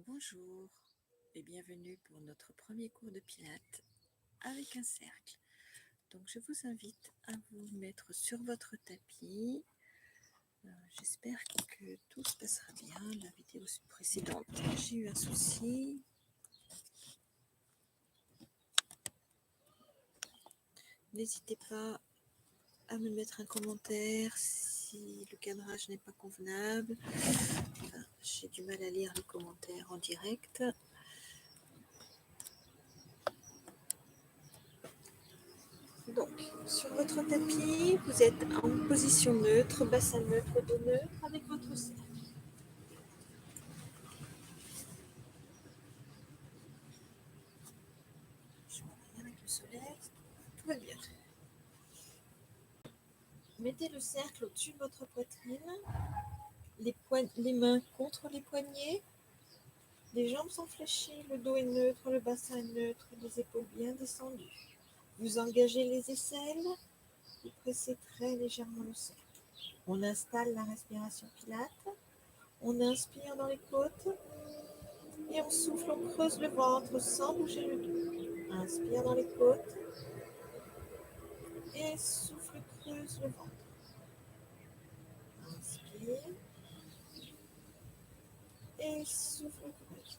Bonjour et bienvenue pour notre premier cours de Pilates avec un cercle. Donc je vous invite à vous mettre sur votre tapis. J'espère que tout se passera bien. La vidéo précédente, j'ai eu un souci. N'hésitez pas à me mettre un commentaire si le cadrage n'est pas convenable. J'ai du mal à lire les commentaires en direct. Donc, sur votre tapis, vous êtes en position neutre, bassin neutre, dos neutre, avec votre cercle. Je vois rien avec le soleil, tout va bien. Mettez le cercle au-dessus de votre poitrine, les mains contre les poignets, les jambes sont fléchies, le dos est neutre, le bassin est neutre, les épaules bien descendues. Vous engagez les aisselles, vous pressez très légèrement le cercle. On installe la respiration Pilates, on inspire dans les côtes et on souffle, on creuse le ventre sans bouger le dos. Inspire dans les côtes et souffle, creuse le ventre. Inspire et souffle, creuse.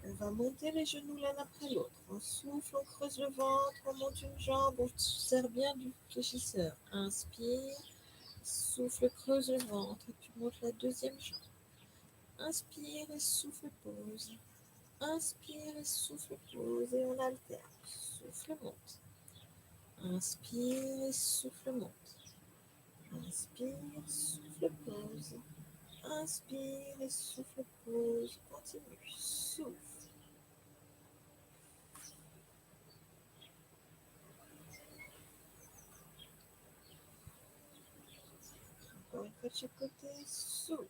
On va monter les genoux l'un après l'autre. On souffle, on creuse le ventre, on monte une jambe, on se sert bien du fléchisseur. Inspire, souffle, creuse le ventre. Tu montes la deuxième jambe. Inspire et souffle, pose. Inspire et souffle, pose. Et on alterne. Souffle, monte. Inspire et souffle, monte. Inspire, souffle, pose. Inspire et souffle, pose. Continue. Souffle. Encore une fois de chaque côté. Souffle.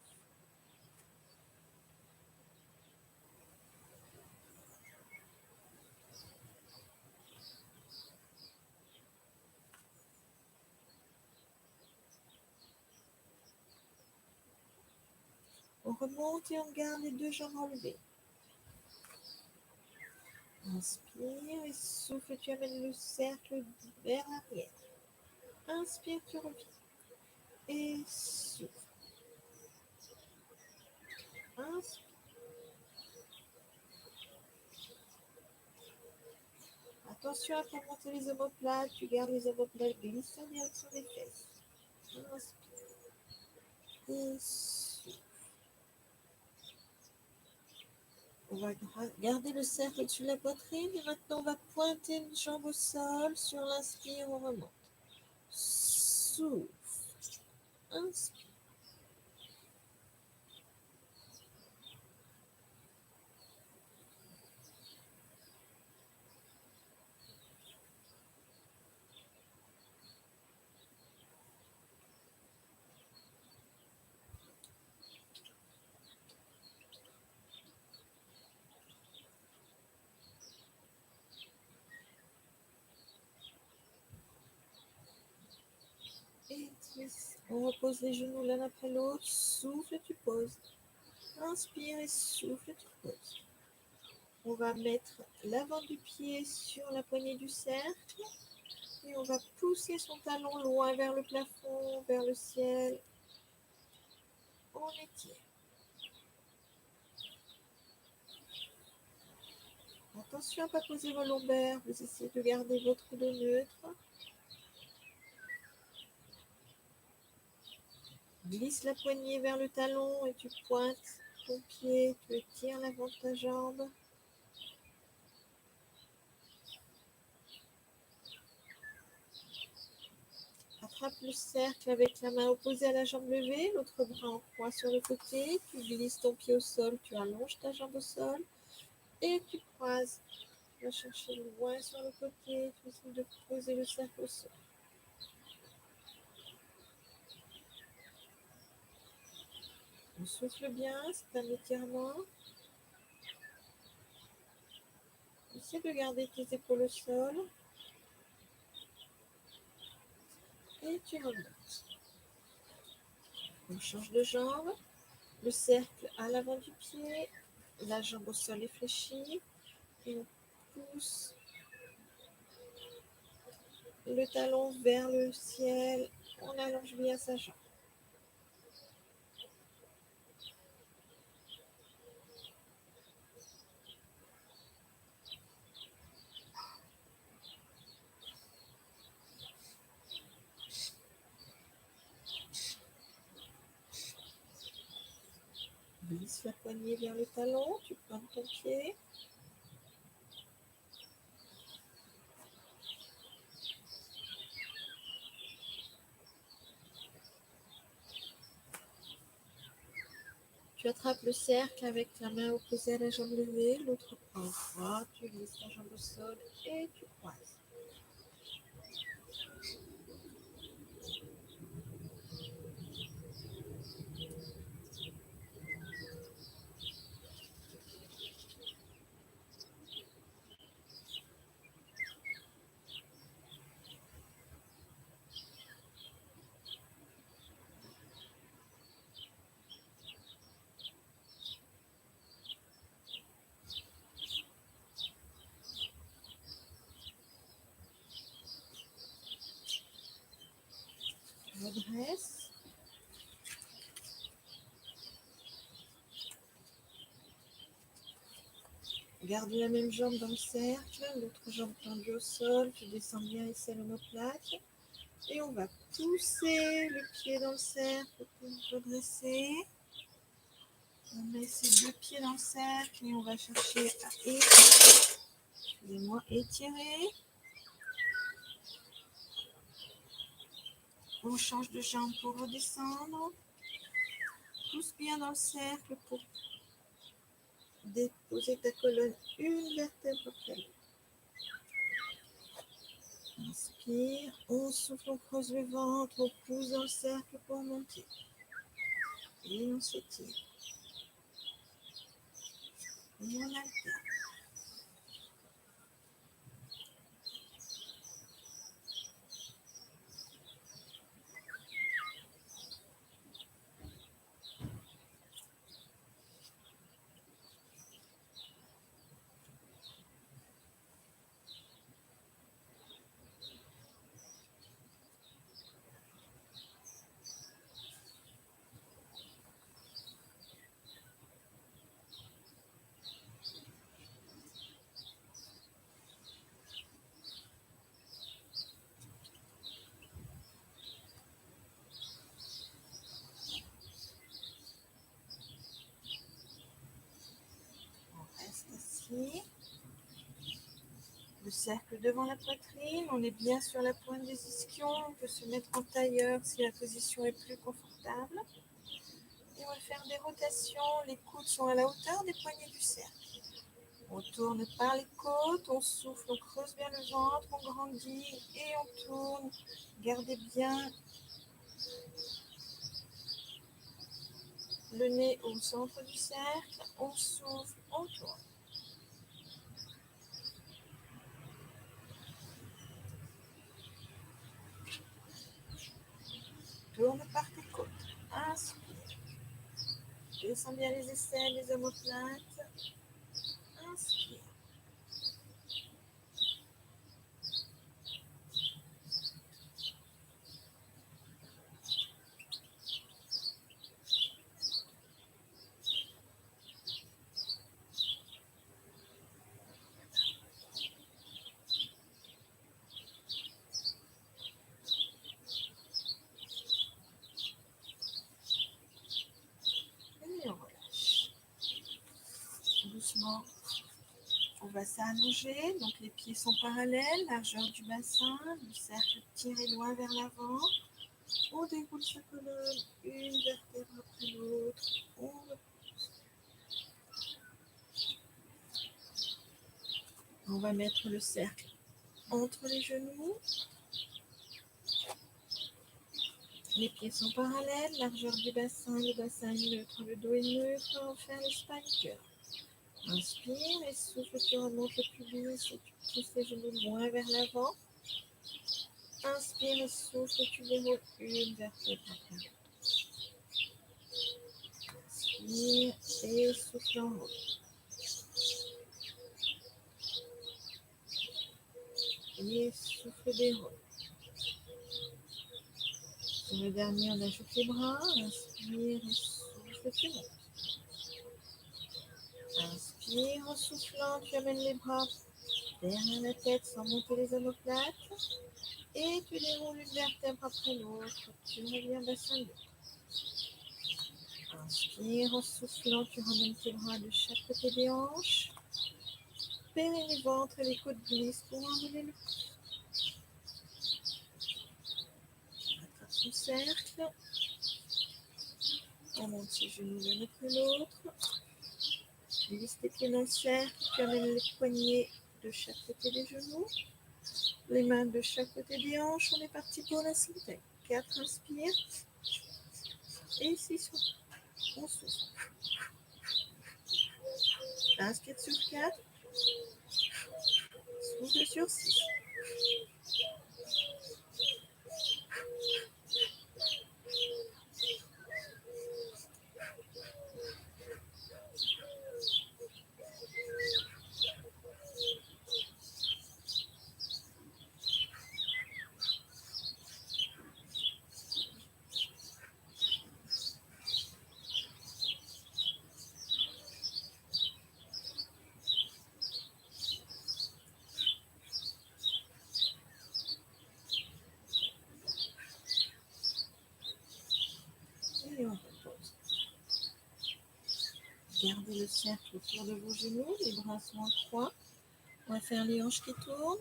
On remonte et on garde les deux jambes enlevées. Inspire et souffle, tu amènes le cercle vers l'arrière. Inspire, tu reviens. Et souffle. Inspire. Attention à faire monter les omoplates. Tu gardes les omoplates glissent en direction des fesses. Inspire. Et souffle. On va garder le cercle au-dessus de la poitrine. Et maintenant, on va pointer une jambe au sol. Sur l'inspire, on remonte. Souffle. Inspire. Et twist. On repose les genoux l'un après l'autre. Souffle, tu poses. Inspire et souffle, tu poses. On va mettre l'avant du pied sur la poignée du cercle. Et on va pousser son talon loin vers le plafond, vers le ciel. On étire. Attention à ne pas poser vos lombaires. Vous essayez de garder votre dos neutre. Glisse la poignée vers le talon et tu pointes ton pied. Tu étires l'avant de ta jambe. Attrape le cercle avec la main opposée à la jambe levée, l'autre bras en croix sur le côté. Tu glisses ton pied au sol, tu allonges ta jambe au sol et tu croises. Tu vas chercher loin sur le côté, tu essaies de poser le cercle au sol. On souffle bien, c'est un étirement. Essaie de garder tes épaules au sol. Et tu remontes. On change de jambe. Le cercle à l'avant du pied, la jambe au sol est fléchie, et on pousse le talon vers le ciel, on allonge bien sa jambe. Glisse la poignée vers le talon, tu prends ton pied. Tu attrapes le cercle avec la main opposée à la jambe levée, l'autre bras droit, tu glisses la jambe au sol et tu croises. Tu redresses. Garde la même jambe dans le cercle, l'autre jambe tendue au sol, tu descends bien ici à l'omoplate. Et on va pousser le pied dans le cercle pour redresser. On met ses deux pieds dans le cercle et on va chercher à étirer. On change de jambe pour redescendre. Pousse bien dans le cercle pour déposer ta colonne une vertèbre après l'autre. Inspire, on souffle, on creuse le ventre, on pousse dans le cercle pour monter. Et on s'étire. Et on alterne. Assis. Le cercle devant la poitrine, on est bien sur la pointe des ischions, on peut se mettre en tailleur si la position est plus confortable. Et on va faire des rotations, les coudes sont à la hauteur des poignets du cercle. On tourne par les côtes, on souffle, on creuse bien le ventre, on grandit et on tourne. Gardez bien le nez au centre du cercle, on souffle, on tourne. Tourne par tes côtes. Inspire. Descends bien les aisselles, les omoplates. Inspire. Et on relâche. Doucement. On va s'allonger, donc les pieds sont parallèles, largeur du bassin, le cercle tiré loin vers l'avant. On déroule sa colonne, une vertèbre après l'autre. On repousse. On va mettre le cercle entre les genoux. Les pieds sont parallèles, largeur du bassin, le bassin est neutre, le dos est neutre. On va faire le spine curl. Inspire et souffle, tu remontes le pubis et tu pousses les genoux loin vers l'avant. Inspire et souffle, tu déroules une vertèbre après l'autre. Inspire souffle en haut. Et souffle déroule. Sur le dernier, on ajoute les bras. Inspire et souffle, tu montes. Inspire en soufflant, tu amènes les bras derrière la tête sans monter les omoplates. Et tu déroules une vertèbre après l'autre. Tu reviens bassin neutre. Inspire en soufflant, tu ramènes tes bras de chaque côté des hanches. Périnée les ventres et les côtes glissent pour enrouler le pouce. Attrape ton cercle. On monte ses genoux l'un après l'autre. Glisse tes pieds dans le cercle. Tu amènes les poignets de chaque côté des genoux. Les mains de chaque côté des hanches. On est parti pour la synthèse. 4, inspire. Et 6, on souffle. Inspire sur 4. Souffle sur 6. Et on repose. Gardez le cercle autour de vos genoux, les bras sont en croix. On va faire les hanches qui tournent.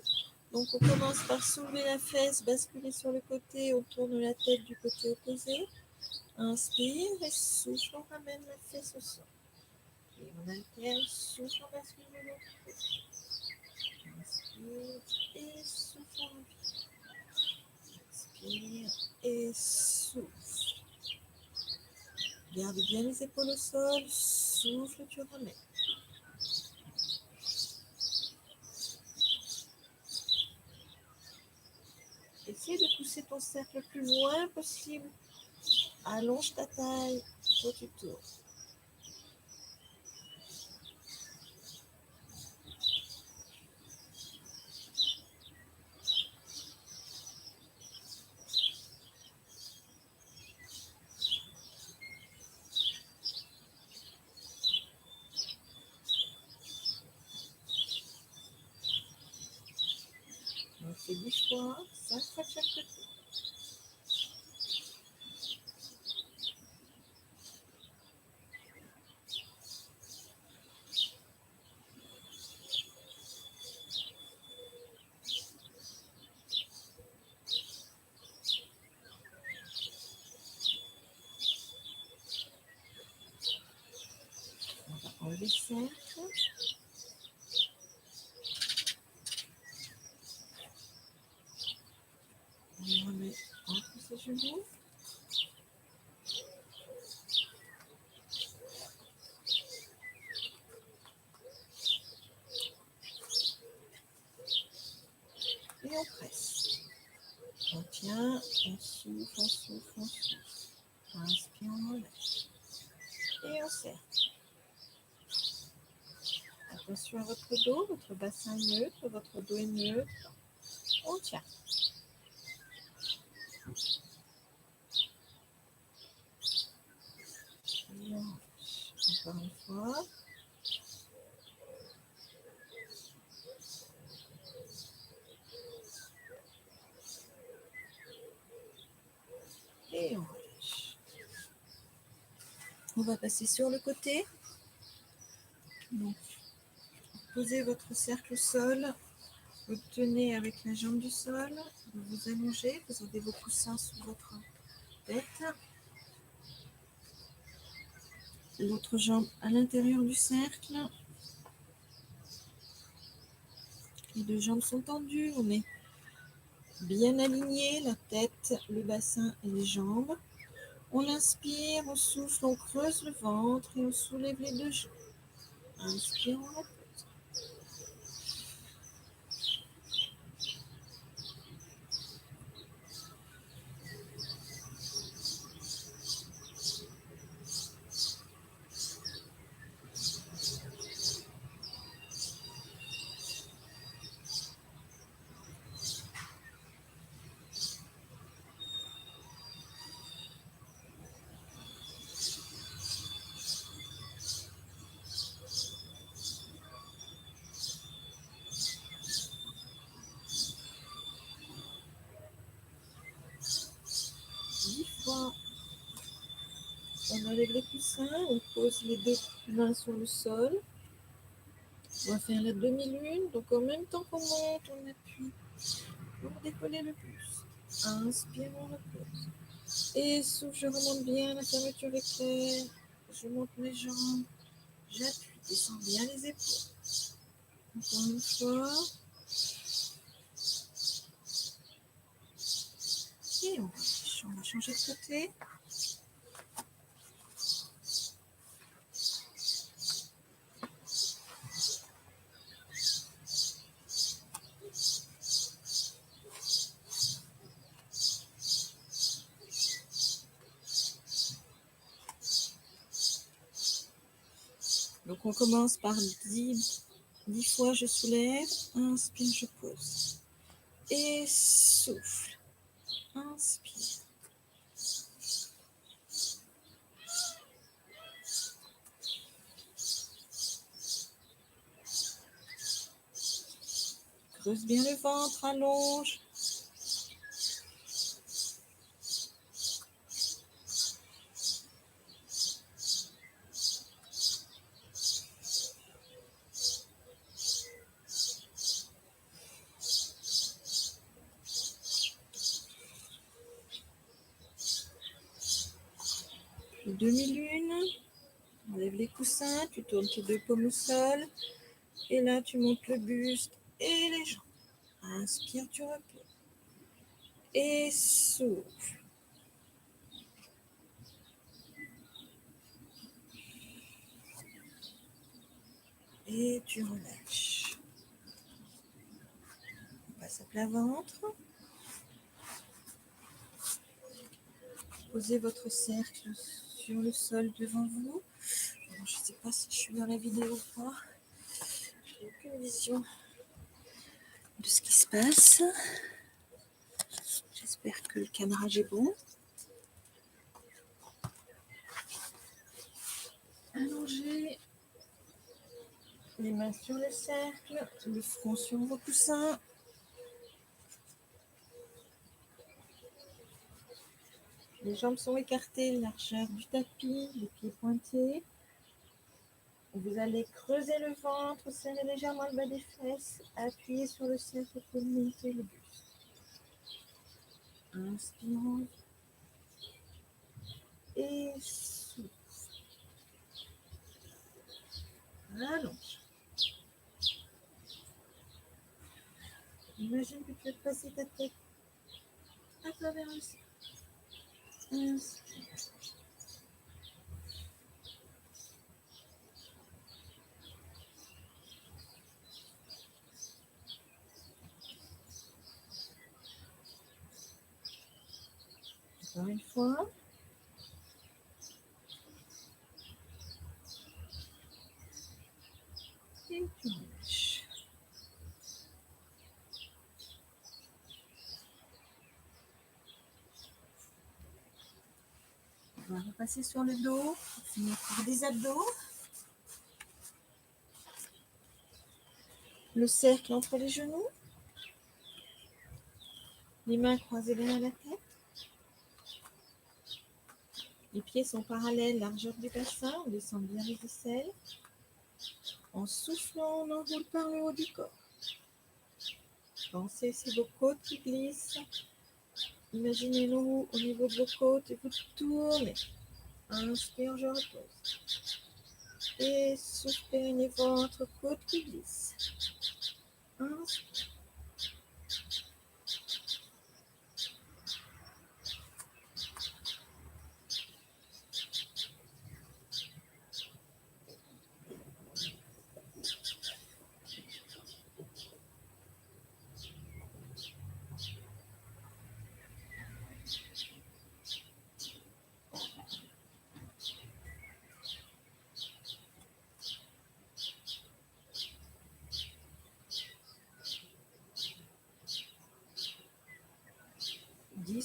Donc on commence par soulever la fesse, basculer sur le côté, on tourne la tête du côté opposé. Inspire et souffle, on ramène la fesse au sol. Et on alterne, souffle, on bascule de l'autre côté. Inspire et souffle, on revient. Inspire et souffle. Garde bien les épaules au sol, souffle, tu ramènes. Essaye de pousser ton cercle le plus loin possible. Allonge ta taille, toi tu tournes. On fait 10 fois, 5 fois de chaque côté. On va enlever le cercle. On le remet entre ses genoux. Et on presse. On tient, on souffle, on souffle, on souffle. Inspire, on relève. Et on serre. Attention à votre dos, votre bassin est neutre, votre dos est neutre. On tient. Et on relâche. Encore une fois. Et on relâche. On va passer sur le côté. Donc, posez votre cercle au sol. Vous tenez avec la jambe du sol. Vous vous allongez. Vous avez vos coussins sous votre tête. L'autre jambe à l'intérieur du cercle. Les deux jambes sont tendues. On est bien aligné, la tête, le bassin et les jambes. On inspire, on souffle, on creuse le ventre et on soulève les deux jambes. Inspire, on repose. enlève les coussins, on pose les deux mains sur le sol. On va faire la demi-lune, donc en même temps qu'on monte, on appuie pour décoller le buste. Inspire, on repose. Et souffle, je remonte bien, la fermeture est claire. Je monte mes jambes, j'appuie, descends bien les épaules. Encore une fois. Et on va changer de côté. Donc on commence par 10 fois je soulève, inspire, je pose. Et souffle, inspire. Creuse bien le ventre, allonge. Puis demi-lune. Enlève les coussins, tu tournes tes deux paumes au sol. Et là, tu montes le buste et les jambes. Inspire, tu reposes. Et souffle. Et tu relâches. On passe à plat ventre. Posez votre cercle sur le sol devant vous. Je ne sais pas si je suis dans la vidéo ou pas. Je n'ai aucune vision de ce qui se passe. J'espère que le cadrage est bon. Allongez les mains sur le cercle, le front sur vos coussins. Les jambes sont écartées, largeur du tapis, les pieds pointés. Vous allez creuser le ventre, serrer légèrement le bas des fesses, appuyez sur le cercle pour monter le buste. Inspirons et souffle. Allonge. Imagine que tu vas passer ta tête à travers le cercle. Inspire. Encore une fois. Et tu relâches. On va repasser sur le dos, finir par des abdos. Le cercle entre les genoux. Les mains croisées derrière la tête. Les pieds sont parallèles, largeur du bassin. On descend bien les aisselles. En soufflant, on enroule par le haut du corps. Pensez si vos côtes qui glissent. Imaginez-nous au niveau de vos côtes et vous tournez. Inspire, je repose. Et souffle, périnée, ventre, côte qui glisse. Inspire.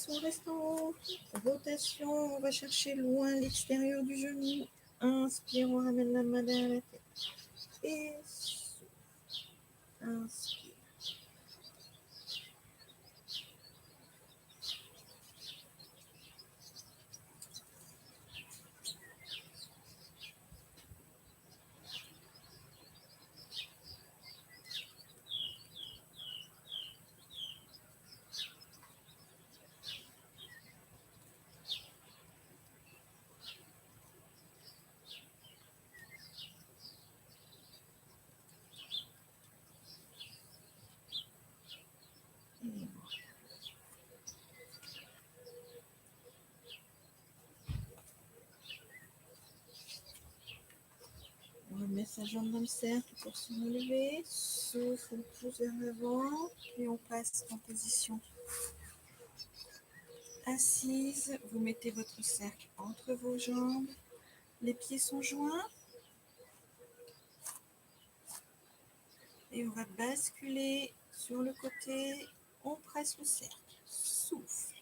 On reste en haut. Rotation, on va chercher loin l'extérieur du genou. Inspire, on ramène la main derrière la tête. Et souffle. Inspire. remet sa jambe dans le cercle pour se relever. Souffle, on pousse vers l'avant. Puis on passe en position assise. Vous mettez votre cercle entre vos jambes. Les pieds sont joints. Et on va basculer sur le côté. On presse le cercle. Souffle.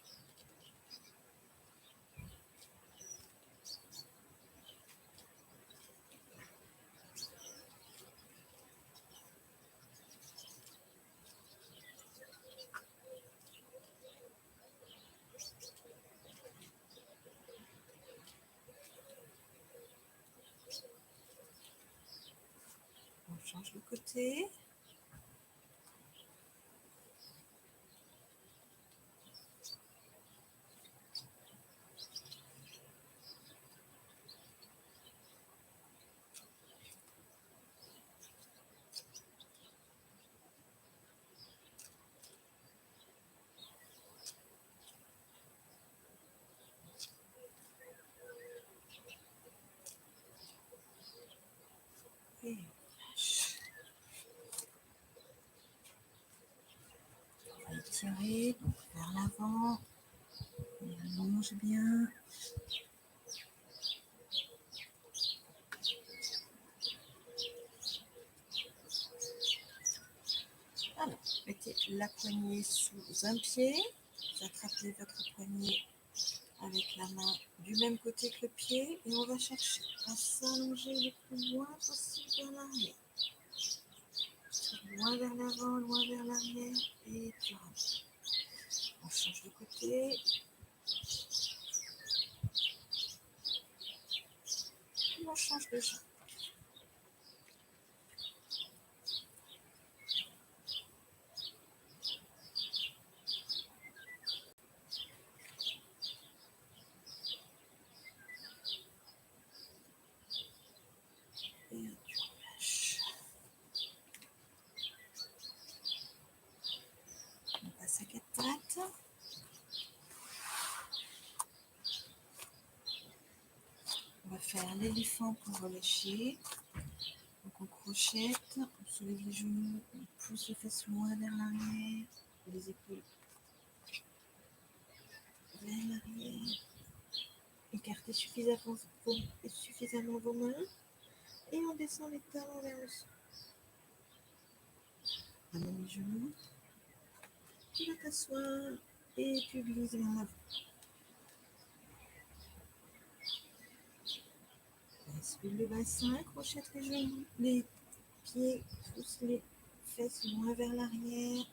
On change de côté. Et lâche. On va étirer vers l'avant. On allonge bien. Alors, mettez la poignée sous un pied. Vous attrapez votre poignet avec la main du même côté que le pied et on va chercher à s'allonger le plus loin possible vers l'arrière. Loin vers l'avant, loin vers l'arrière et puis on change de côté. Puis on change de jambe. Et tu relâches. On passe à quatre pattes. On va faire l'éléphant pour relâcher. Donc on crochette, on soulève les genoux, on pousse les fesses loin vers l'arrière, les épaules vers l'arrière. Écartez suffisamment vos mains et on descend les talons vers le sol. Ramène les genoux, tu vas t'asseoir et tu glisses vers l'avant. Bascule le bassin, crochette les genoux, les pieds, pousse les fesses loin vers l'arrière.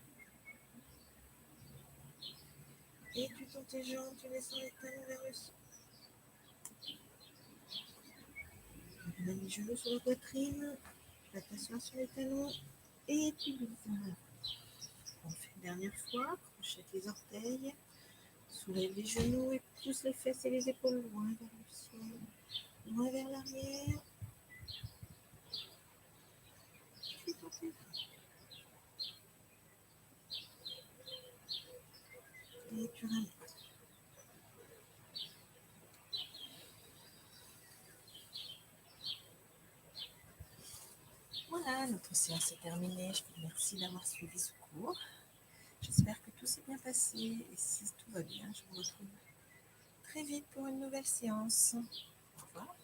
Et tu tournes tes jambes, tu descends les talons vers le sol. Ramène les genoux sur la poitrine, tu vas t'asseoir sur les talons et tu glisses vers l'avant. On fait une dernière fois, crochette les orteils, soulève les genoux et pousse les fesses et les épaules loin vers le sol, loin vers l'arrière. Puis tourne tes jambes. Et tu ramènes. Voilà, notre séance est terminée. Je vous remercie d'avoir suivi ce cours. J'espère que tout s'est bien passé et si tout va bien, je vous retrouve très vite pour une nouvelle séance. Au revoir.